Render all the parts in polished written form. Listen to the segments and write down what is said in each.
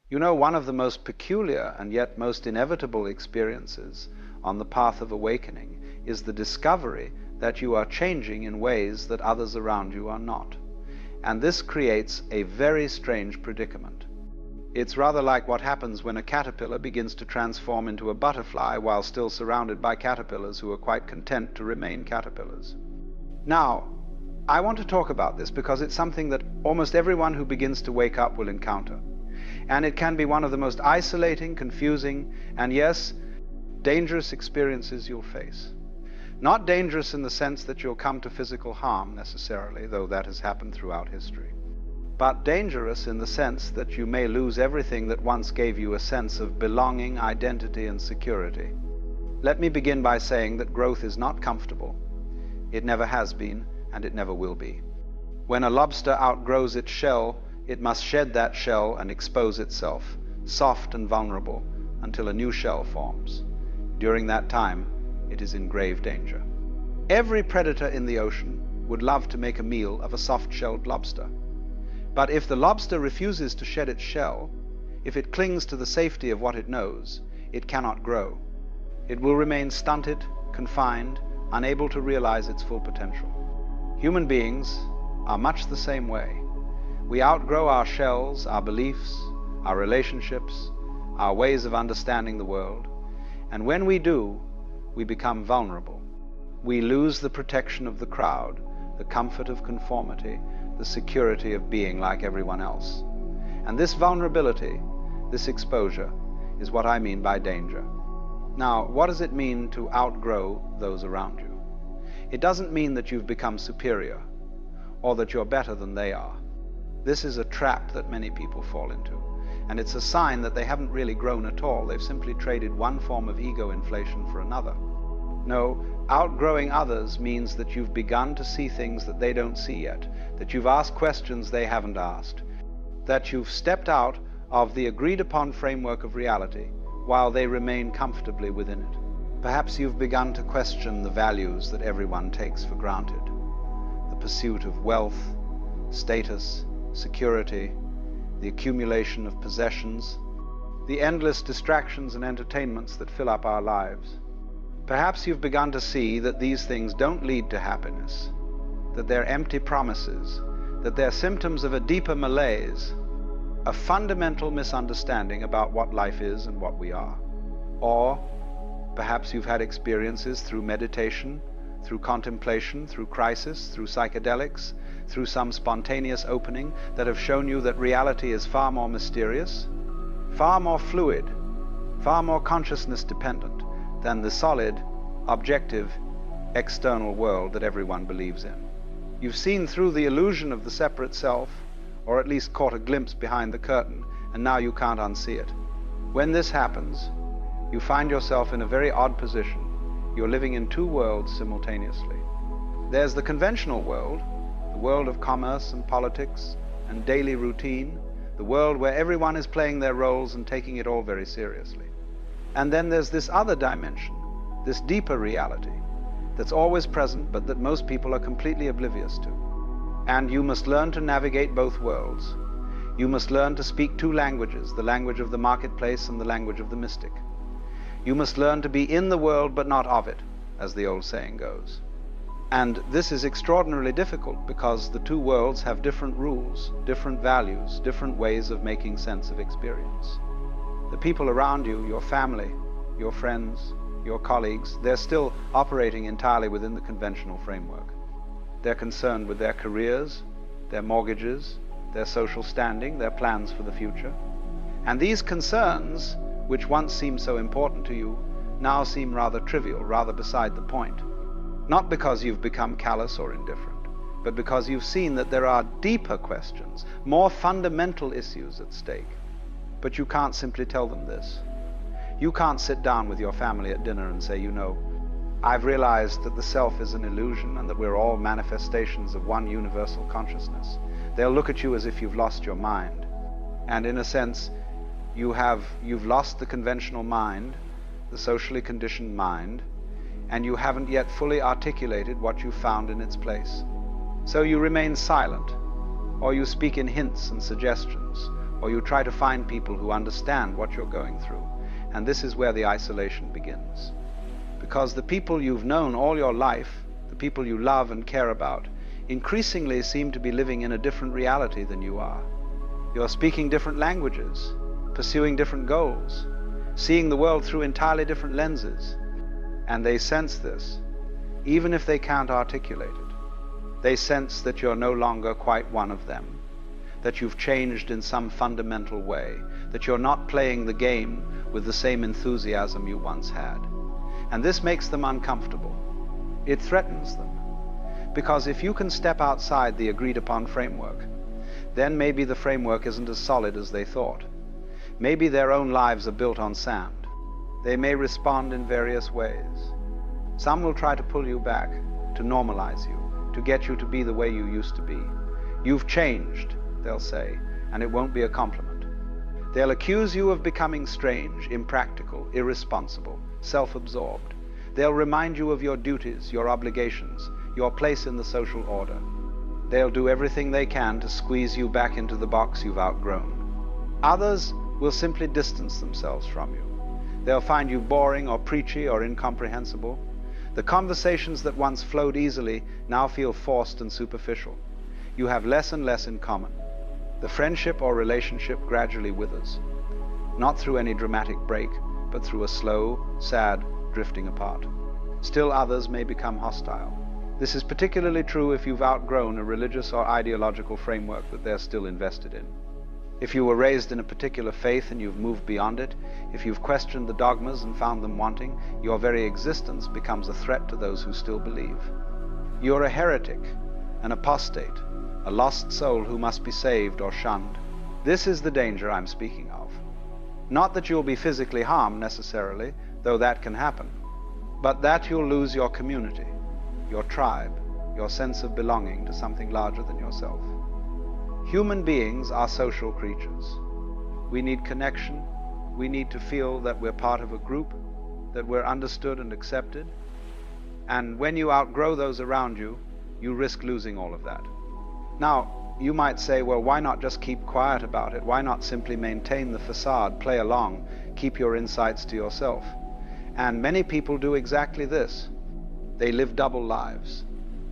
You know, one of the most peculiar and yet most inevitable experiences on the path of awakening is the discovery that you are changing in ways that others around you are not. And this creates a very strange predicament. It's rather like what happens when a caterpillar begins to transform into a butterfly while still surrounded by caterpillars who are quite content to remain caterpillars. Now, I want to talk about this because it's something that almost everyone who begins to wake up will encounter. And it can be one of the most isolating, confusing, and yes, dangerous experiences you'll face. Not dangerous in the sense that you'll come to physical harm necessarily, though that has happened throughout history, but dangerous in the sense that you may lose everything that once gave you a sense of belonging, identity, and security. Let me begin by saying that growth is not comfortable. It never has been, and it never will be. When a lobster outgrows its shell, it must shed that shell and expose itself, soft and vulnerable, until a new shell forms. During that time, it is in grave danger. Every predator in the ocean would love to make a meal of a soft-shelled lobster. But if the lobster refuses to shed its shell, if it clings to the safety of what it knows, it cannot grow. It will remain stunted, confined, unable to realize its full potential. Human beings are much the same way. We outgrow our shells, our beliefs, our relationships, our ways of understanding the world, and when we do, we become vulnerable. We lose the protection of the crowd, the comfort of conformity, the security of being like everyone else. And this vulnerability, this exposure, is what I mean by danger. Now, what does it mean to outgrow those around you? It doesn't mean that you've become superior, or that you're better than they are. This is a trap that many people fall into, and it's a sign that they haven't really grown at all. They've simply traded one form of ego inflation for another. No, outgrowing others means that you've begun to see things that they don't see yet, that you've asked questions they haven't asked, that you've stepped out of the agreed-upon framework of reality while they remain comfortably within it. Perhaps you've begun to question the values that everyone takes for granted, the pursuit of wealth, status, security, the accumulation of possessions, the endless distractions and entertainments that fill up our lives. Perhaps you've begun to see that these things don't lead to happiness, that they're empty promises, that they're symptoms of a deeper malaise, a fundamental misunderstanding about what life is and what we are. Or perhaps you've had experiences through meditation, through contemplation, through crisis, through psychedelics, through some spontaneous opening that have shown you that reality is far more mysterious, far more fluid, far more consciousness dependent than the solid, objective, external world that everyone believes in. You've seen through the illusion of the separate self, or at least caught a glimpse behind the curtain, and now you can't unsee it. When this happens, you find yourself in a very odd position. You're living in two worlds simultaneously. There's the conventional world, the world of commerce and politics and daily routine, the world where everyone is playing their roles and taking it all very seriously. And then there's this other dimension, this deeper reality, that's always present but that most people are completely oblivious to. And you must learn to navigate both worlds. You must learn to speak two languages, the language of the marketplace and the language of the mystic. You must learn to be in the world but not of it, as the old saying goes. And this is extraordinarily difficult because the two worlds have different rules, different values, different ways of making sense of experience. The people around you, your family, your friends, your colleagues, they're still operating entirely within the conventional framework. They're concerned with their careers, their mortgages, their social standing, their plans for the future. And these concerns, which once seemed so important to you, now seem rather trivial, rather beside the point. Not because you've become callous or indifferent, but because you've seen that there are deeper questions, more fundamental issues at stake. But you can't simply tell them this. You can't sit down with your family at dinner and say, you know, I've realized that the self is an illusion and that we're all manifestations of one universal consciousness. They'll look at you as if you've lost your mind. And in a sense, you've lost the conventional mind, the socially conditioned mind, and you haven't yet fully articulated what you found in its place. So you remain silent, or you speak in hints and suggestions, or you try to find people who understand what you're going through. And this is where the isolation begins. Because the people you've known all your life, the people you love and care about, increasingly seem to be living in a different reality than you are. You're speaking different languages, pursuing different goals, seeing the world through entirely different lenses. And they sense this, even if they can't articulate it. They sense that you're no longer quite one of them, that you've changed in some fundamental way, that you're not playing the game with the same enthusiasm you once had. And this makes them uncomfortable. It threatens them. Because if you can step outside the agreed-upon framework, then maybe the framework isn't as solid as they thought. Maybe their own lives are built on sand. They may respond in various ways. Some will try to pull you back, to normalize you, to get you to be the way you used to be. You've changed, they'll say, and it won't be a compliment. They'll accuse you of becoming strange, impractical, irresponsible, self-absorbed. They'll remind you of your duties, your obligations, your place in the social order. They'll do everything they can to squeeze you back into the box you've outgrown. Others will simply distance themselves from you. They'll find you boring or preachy or incomprehensible. The conversations that once flowed easily now feel forced and superficial. You have less and less in common. The friendship or relationship gradually withers, not through any dramatic break, but through a slow, sad drifting apart. Still others may become hostile. This is particularly true if you've outgrown a religious or ideological framework that they're still invested in. If you were raised in a particular faith and you've moved beyond it, if you've questioned the dogmas and found them wanting, your very existence becomes a threat to those who still believe. You're a heretic, an apostate, a lost soul who must be saved or shunned. This is the danger I'm speaking of. Not that you'll be physically harmed necessarily, though that can happen, but that you'll lose your community, your tribe, your sense of belonging to something larger than yourself. Human beings are social creatures. We need connection. We need to feel that we're part of a group, that we're understood and accepted. And when you outgrow those around you, you risk losing all of that. Now, you might say, well, why not just keep quiet about it? Why not simply maintain the facade, play along, keep your insights to yourself? And many people do exactly this. They live double lives.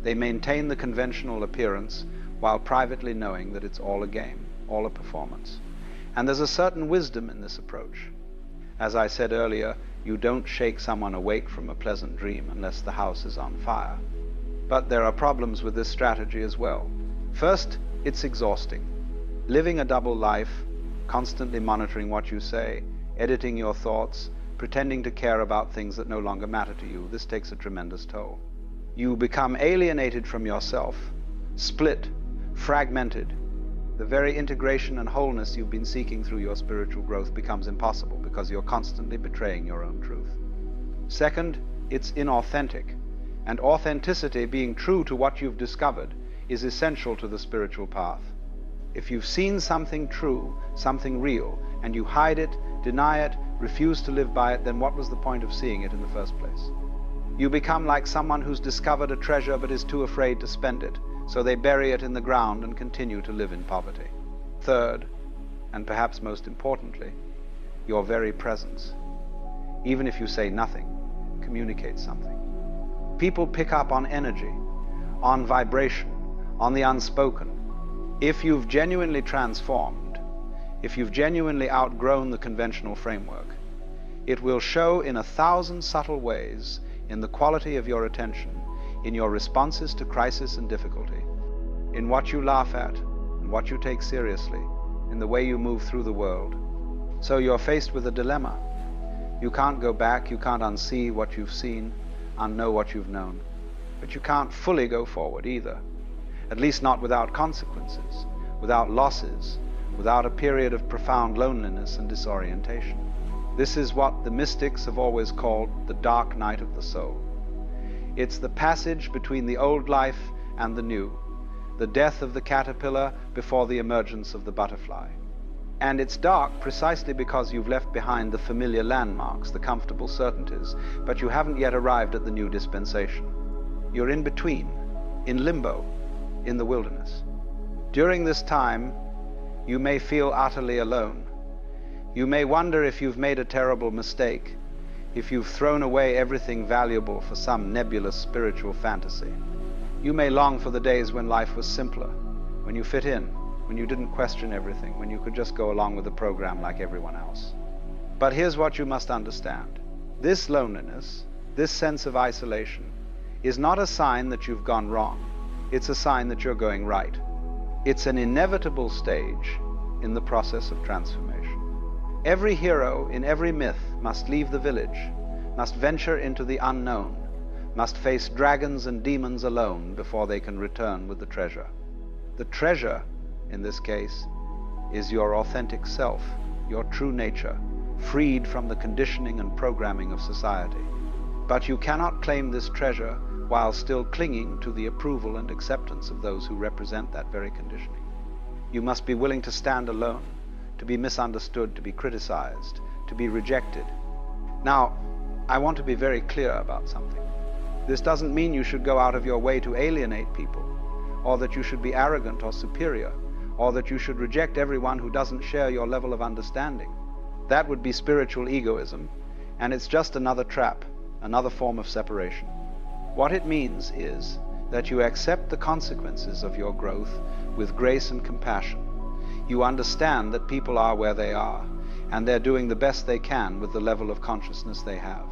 They maintain the conventional appearance while privately knowing that it's all a game, all a performance. And there's a certain wisdom in this approach. As I said earlier, you don't shake someone awake from a pleasant dream unless the house is on fire. But there are problems with this strategy as well. First, it's exhausting. Living a double life, constantly monitoring what you say, editing your thoughts, pretending to care about things that no longer matter to you, this takes a tremendous toll. You become alienated from yourself, split, fragmented. The very integration and wholeness you've been seeking through your spiritual growth becomes impossible because you're constantly betraying your own truth. Second, it's inauthentic. And authenticity, being true to what you've discovered, is essential to the spiritual path. If you've seen something true, something real, and you hide it, deny it, refuse to live by it, then what was the point of seeing it in the first place? You become like someone who's discovered a treasure but is too afraid to spend it, so they bury it in the ground and continue to live in poverty. Third, and perhaps most importantly, your very presence, even if you say nothing, communicates something. People pick up on energy, on vibration, on the unspoken. If you've genuinely transformed, if you've genuinely outgrown the conventional framework, it will show in 1,000 subtle ways in the quality of your attention, in your responses to crisis and difficulty, in what you laugh at and what you take seriously, in the way you move through the world. So you're faced with a dilemma. You can't go back, you can't unsee what you've seen, unknow what you've known. But you can't fully go forward either. At least not without consequences, without losses, without a period of profound loneliness and disorientation. This is what the mystics have always called the dark night of the soul. It's the passage between the old life and the new, the death of the caterpillar before the emergence of the butterfly. And it's dark precisely because you've left behind the familiar landmarks, the comfortable certainties, but you haven't yet arrived at the new dispensation. You're in between, in limbo, in the wilderness. During this time, You may feel utterly alone. You may wonder if you've made a terrible mistake, if you've thrown away everything valuable for some nebulous spiritual fantasy. You may long for the days when life was simpler, when you fit in, when you didn't question everything, when you could just go along with the program like everyone else. But here's what you must understand. This loneliness, this sense of isolation, is not a sign that you've gone wrong. It's a sign that you're going right. It's an inevitable stage in the process of transformation. Every hero in every myth must leave the village, must venture into the unknown, must face dragons and demons alone before they can return with the treasure. The treasure, in this case, is your authentic self, your true nature, freed from the conditioning and programming of society. But you cannot claim this treasure while still clinging to the approval and acceptance of those who represent that very conditioning. You must be willing to stand alone, to be misunderstood, to be criticized, to be rejected. Now, I want to be very clear about something. This doesn't mean you should go out of your way to alienate people, or that you should be arrogant or superior, or that you should reject everyone who doesn't share your level of understanding. That would be spiritual egoism, and it's just another trap, another form of separation. What it means is that you accept the consequences of your growth with grace and compassion. You understand that people are where they are, and they're doing the best they can with the level of consciousness they have.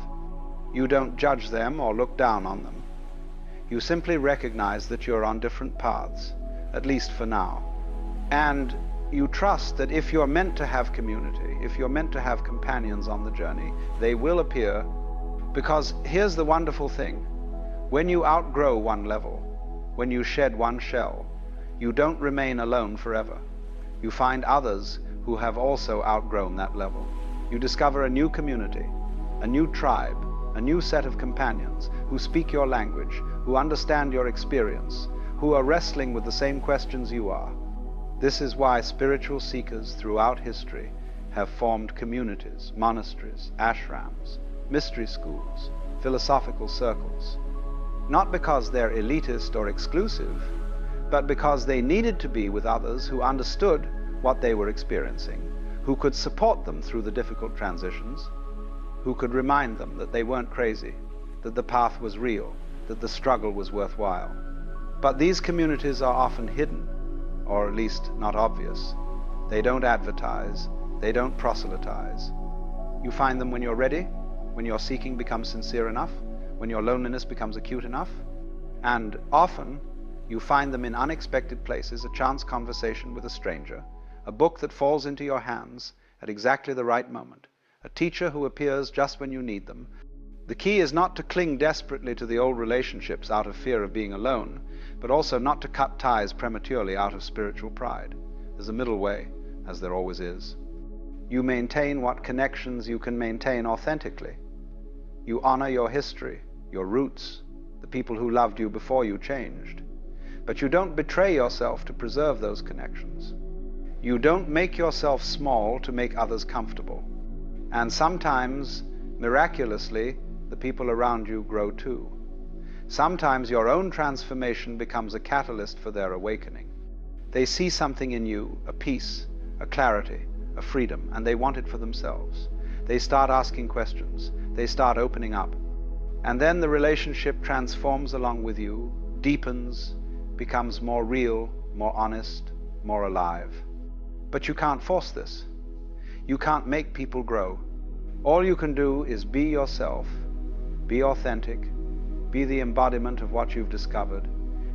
You don't judge them or look down on them. You simply recognize that you're on different paths, at least for now. And you trust that if you're meant to have community, if you're meant to have companions on the journey, they will appear. Because here's the wonderful thing. When you outgrow one level, when you shed one shell, you don't remain alone forever. You find others who have also outgrown that level. You discover a new community, a new tribe, a new set of companions who speak your language, who understand your experience, who are wrestling with the same questions you are. This is why spiritual seekers throughout history have formed communities, monasteries, ashrams, mystery schools, philosophical circles. Not because they're elitist or exclusive, but because they needed to be with others who understood what they were experiencing, who could support them through the difficult transitions, who could remind them that they weren't crazy, that the path was real, that the struggle was worthwhile. But these communities are often hidden, or at least not obvious. They don't advertise, they don't proselytize. You find them when you're ready, when your seeking becomes sincere enough, when your loneliness becomes acute enough. And often, you find them in unexpected places, a chance conversation with a stranger, a book that falls into your hands at exactly the right moment, a teacher who appears just when you need them. The key is not to cling desperately to the old relationships out of fear of being alone, but also not to cut ties prematurely out of spiritual pride. There's a middle way, as there always is. You maintain what connections you can maintain authentically. You honor your history, your roots, the people who loved you before you changed. But you don't betray yourself to preserve those connections. You don't make yourself small to make others comfortable. And sometimes, miraculously, the people around you grow too. Sometimes your own transformation becomes a catalyst for their awakening. They see something in you, a peace, a clarity, a freedom, and they want it for themselves. They start asking questions. They start opening up. And then the relationship transforms along with you, deepens, becomes more real, more honest, more alive. But you can't force this. You can't make people grow. All you can do is be yourself, be authentic, be the embodiment of what you've discovered,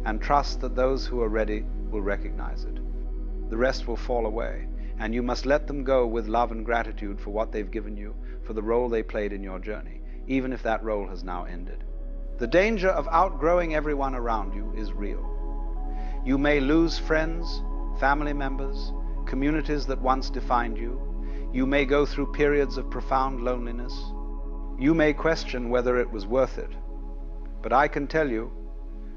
and trust that those who are ready will recognize it. The rest will fall away, and you must let them go with love and gratitude for what they've given you, for the role they played in your journey, even if that role has now ended. The danger of outgrowing everyone around you is real. You may lose friends, family members, communities that once defined you. You may go through periods of profound loneliness. You may question whether it was worth it. But I can tell you,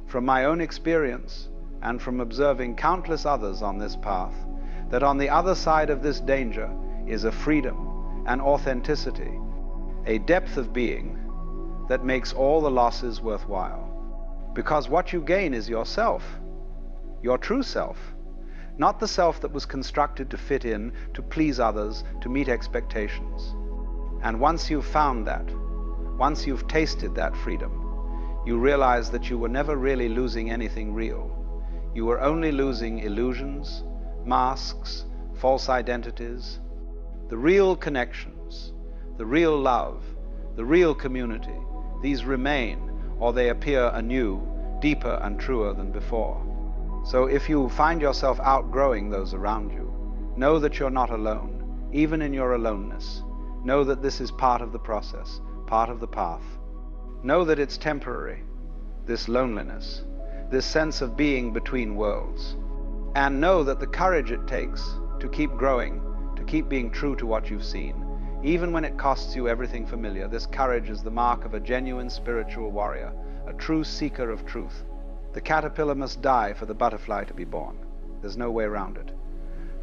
from my own experience and from observing countless others on this path, that on the other side of this danger is a freedom, an authenticity, a depth of being that makes all the losses worthwhile. Because what you gain is yourself, your true self. not the self that was constructed to fit in, to please others, to meet expectations. And once you've found that, once you've tasted that freedom, you realize that you were never really losing anything real. You were only losing illusions, masks, false identities. The real connections, the real love, the real community, these remain, or they appear anew, deeper and truer than before. So if you find yourself outgrowing those around you, know that you're not alone, even in your aloneness. Know that this is part of the process, part of the path. Know that it's temporary, this loneliness, this sense of being between worlds. And know that the courage it takes to keep growing, to keep being true to what you've seen, even when it costs you everything familiar, this courage is the mark of a genuine spiritual warrior, a true seeker of truth. The caterpillar must die for the butterfly to be born. There's no way around it.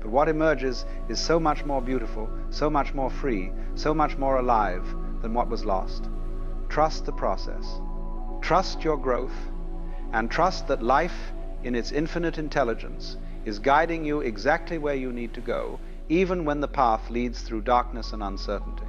But what emerges is so much more beautiful, so much more free, so much more alive than what was lost. Trust the process. Trust your growth, and trust that life, in its infinite intelligence, is guiding you exactly where you need to go, even when the path leads through darkness and uncertainty.